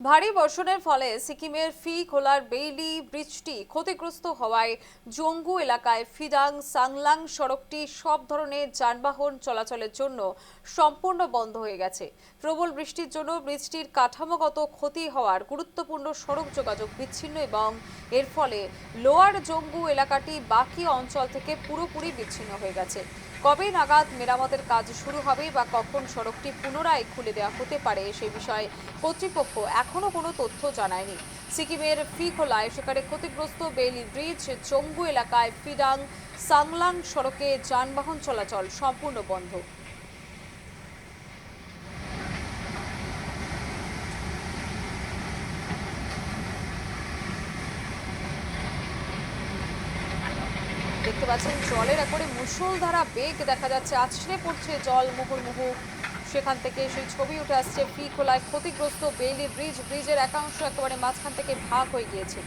ভারী বর্ষণের ফলে সিকিমের ফি খোলার বেইলি ব্রিজটি ক্ষতিগ্রস্ত হওয়ায় জঙ্গু এলাকায় ফিডাং সাংলাং সড়কটি সব ধরনের যানবাহন চলাচলের জন্য সম্পূর্ণ বন্ধ হয়ে গেছে। প্রবল বৃষ্টির জন্য ব্রিজটির কাঠামোগত ক্ষতি হওয়ার গুরুত্বপূর্ণ সড়ক যোগাযোগ বিচ্ছিন্ন এবং এর ফলে লোয়ার জঙ্গু এলাকাটি বাকি অঞ্চল থেকে পুরোপুরি বিচ্ছিন্ন হয়ে গেছে। কবে নাগাদ মেরামতের কাজ শুরু হবে বা কখন সড়কটি পুনরায় খুলে দেওয়া হতে পারে সে বিষয়ে কর্তৃপক্ষ এখনো কোনো তথ্য জানায়নি। সিকিমের ফিখোলায় সেখানে ক্ষতিগ্রস্ত বেইলি ব্রিজ, জঙ্গু এলাকায় ফিডাং সাংলাং সড়কে যানবাহন চলাচল সম্পূর্ণ বন্ধ। দেখতে পাচ্ছেন জলের একবারে মুষলধারা বেগ দেখা যাচ্ছে, আছড়ে পড়ছে জল মুহুর্মুহু। সেখান থেকে সেই ছবি উঠে আসছে ফি খোলায় ক্ষতিগ্রস্ত বেইলি ব্রিজের একাংশ একেবারে মাঝখান থেকে ভাগ হয়ে গিয়েছে।